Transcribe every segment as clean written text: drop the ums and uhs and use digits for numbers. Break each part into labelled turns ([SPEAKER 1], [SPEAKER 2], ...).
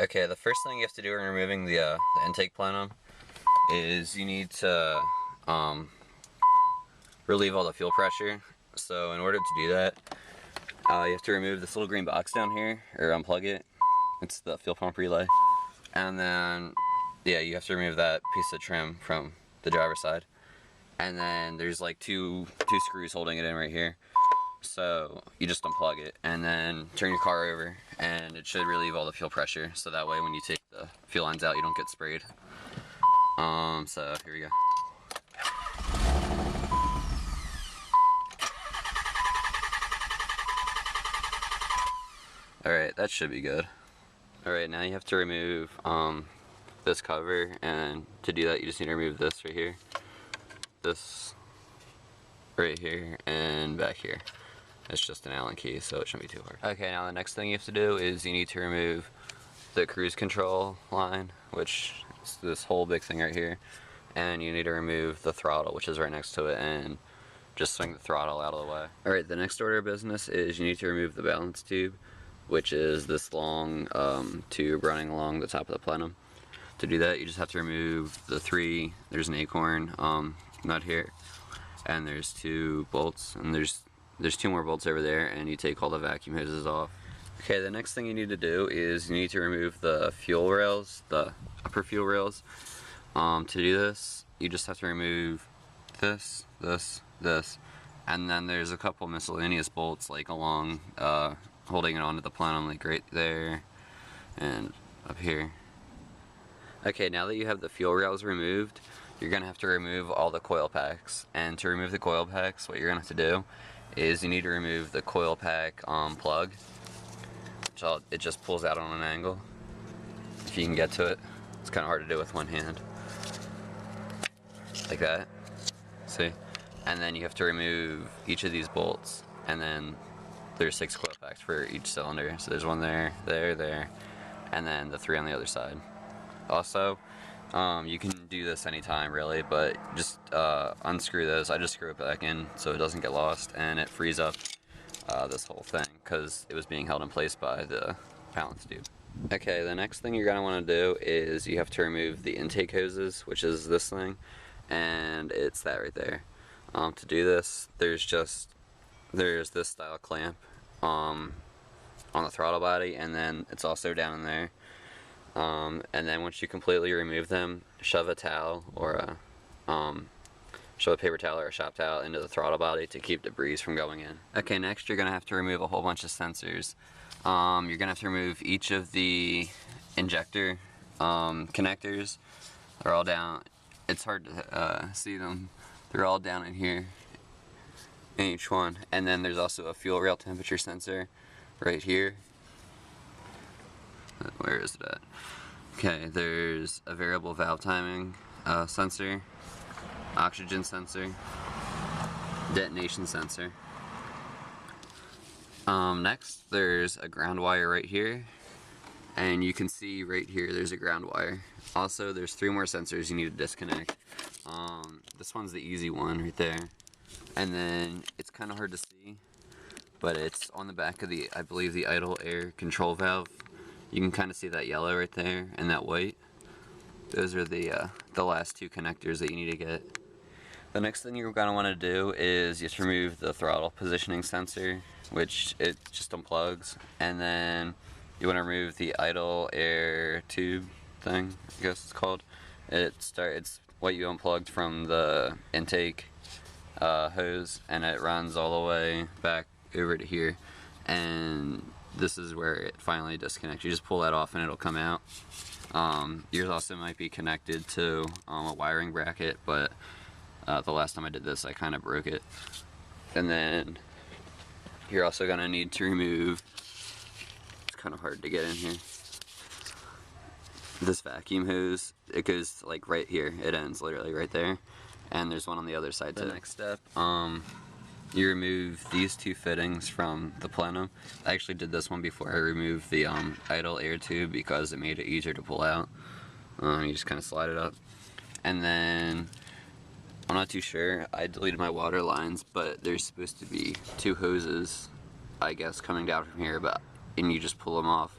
[SPEAKER 1] Okay, the first thing you have to do when removing the intake plenum is you need to relieve all the fuel pressure. So in order to do that, you have to remove this little green box down here, or unplug it. It's the fuel pump relay. And then, yeah, you have to remove that piece of trim from the driver's side. And then there's like two screws holding it in right here. So you just unplug it and then turn your car over, and it should relieve all the fuel pressure, so that way when you take the fuel lines out you don't get sprayed. So here we go. Alright, that should be good. Alright, now you have to remove this cover, and to do that you just need to remove this right here, this right here, and back here. It's just an Allen key, so it shouldn't be too hard. Okay, now the next thing you have to do is you need to remove the cruise control line, which is this whole big thing right here, and you need to remove the throttle, which is right next to it, and just swing the throttle out of the way. Alright, the next order of business is you need to remove the balance tube, which is this long tube running along the top of the plenum. To do that, you just have to remove the there's an acorn nut here, and there's 2 bolts, and there's 2 more bolts over there, and you take all the vacuum hoses off. Okay, the next thing you need to do is you need to remove the fuel rails, the upper fuel rails. To do this, you just have to remove this, and then there's a couple miscellaneous bolts like along, holding it onto the plenum, like right there and up here. Okay, now that you have the fuel rails removed, you're going to have to remove all the coil packs. And to remove the coil packs, what you're going to have to do is you need to remove the coil pack plug, which it just pulls out on an angle. If you can get to it, it's kind of hard to do with one hand. Like that. See? And then you have to remove each of these bolts, and then there's 6 coil packs for each cylinder. So there's one there, there, and then the 3 on the other side. Also, you can do this anytime really, but just unscrew this. I just screw it back in so it doesn't get lost, and it frees up this whole thing because it was being held in place by the balance tube. Okay, the next thing you're going to want to do is you have to remove the intake hoses, which is this thing, and it's that right there. To do this, there's this style clamp on the throttle body, and then it's also down in there. And then once you completely remove them, shove a towel or shove a paper towel or a shop towel into the throttle body to keep debris from going in. Okay, next you're going to have to remove a whole bunch of sensors. You're going to have to remove each of the injector connectors. They're all down. It's hard to see them. They're all down in here in each one. And then there's also a fuel rail temperature sensor right here. Where is it at? Okay, there's a variable valve timing sensor, oxygen sensor, detonation sensor. Next, there's a ground wire right here, and you can see right here there's a ground wire. Also, there's 3 more sensors you need to disconnect. This one's the easy one right there, and then it's kind of hard to see, but it's on the back of I believe the idle air control valve. You can kind of see that yellow right there and that white. Those are the last 2 connectors that you need to get. The next thing you're going to want to do is just remove the throttle positioning sensor, which it just unplugs, and then you want to remove the idle air tube thing, I guess it's called. It's what you unplugged from the intake hose, and it runs all the way back over to here, and this is where it finally disconnects. You just pull that off and it'll come out. Yours also might be connected to a wiring bracket, but the last time I did this I kind of broke it. And then you're also going to need to remove, it's kind of hard to get in here, this vacuum hose. It goes like right here, it ends literally right there, and there's one on the other side too. The next step, you remove these 2 fittings from the plenum. I actually did this one before I removed the idle air tube because it made it easier to pull out. You just kind of slide it up. And then, I'm not too sure, I deleted my water lines, but there's supposed to be 2 hoses, I guess, coming down from here, and you just pull them off.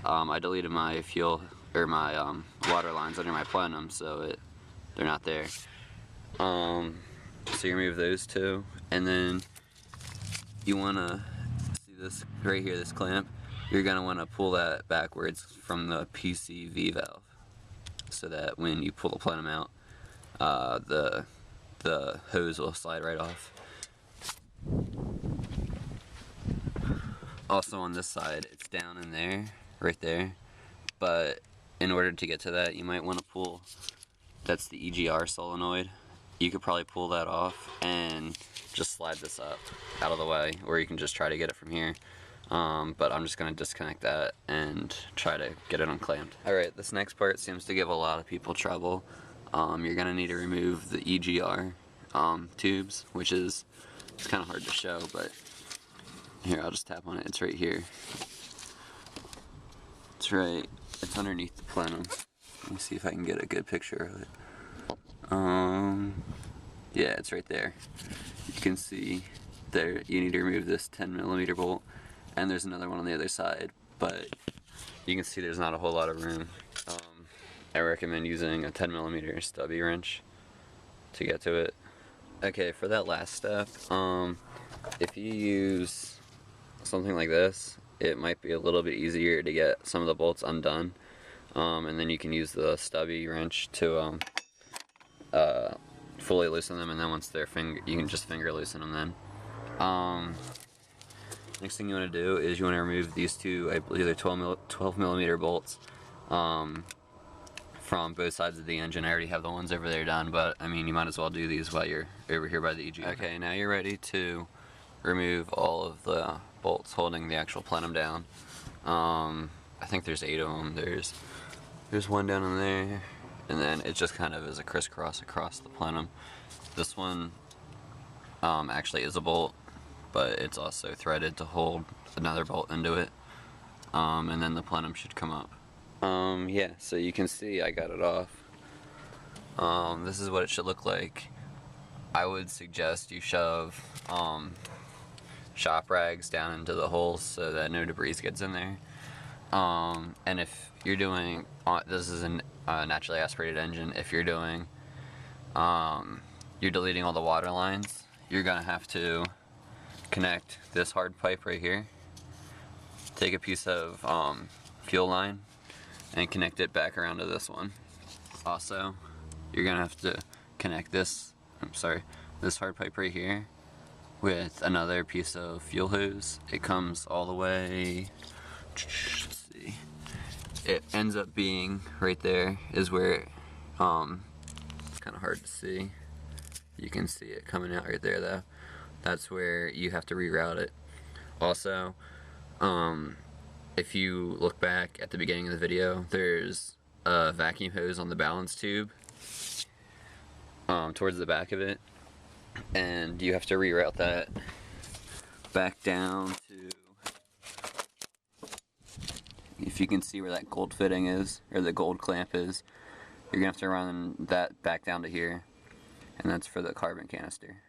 [SPEAKER 1] I deleted my fuel or my water lines under my plenum, so they're not there. So you remove those two, and then you want to see this right here, this clamp. You're going to want to pull that backwards from the PCV valve, so that when you pull the plenum out, the hose will slide right off. Also on this side, it's down in there, right there, but in order to get to that, you might want to pull, that's the EGR solenoid. You could probably pull that off and just slide this up out of the way, or you can just try to get it from here. But I'm just going to disconnect that and try to get it unclamped. Alright, this next part seems to give a lot of people trouble. You're going to need to remove the EGR tubes, which is, it's kind of hard to show, but here, I'll just tap on it. It's right here. It's underneath the plenum. Let me see if I can get a good picture of it. Yeah, it's right there. You can see there, you need to remove this 10mm bolt, and there's another one on the other side, but you can see there's not a whole lot of room. I recommend using a 10mm stubby wrench to get to it. Okay, for that last step, if you use something like this, it might be a little bit easier to get some of the bolts undone, and then you can use the stubby wrench to fully loosen them, and then once they're you can just finger loosen them then. Next thing you want to do is you want to remove these two, I believe they're 12mm bolts from both sides of the engine. I already have the ones over there done, but I mean, you might as well do these while you're over here by the EG. Okay, now you're ready to remove all of the bolts holding the actual plenum down. I think there's 8 of them. There's one down in there, and then it just kind of is a crisscross across the plenum. This one actually is a bolt, but it's also threaded to hold another bolt into it, and then the plenum should come up. Yeah, so you can see I got it off. This is what it should look like. I would suggest you shove shop rags down into the holes so that no debris gets in there. And if you're doing, this is a naturally aspirated engine, if you're doing, you're deleting all the water lines, you're gonna have to connect this hard pipe right here, take a piece of fuel line and connect it back around to this one. Also, you're gonna have to connect this hard pipe right here with another piece of fuel hose. It comes all the way, let's see, it ends up being right there is where it's kind of hard to see. You can see it coming out right there though. That's where you have to reroute it. Also, if you look back at the beginning of the video, there's a vacuum hose on the balance tube towards the back of it, and you have to reroute that back down to, if you can see where that gold fitting is, or the gold clamp is, you're gonna have to run that back down to here, and that's for the carbon canister.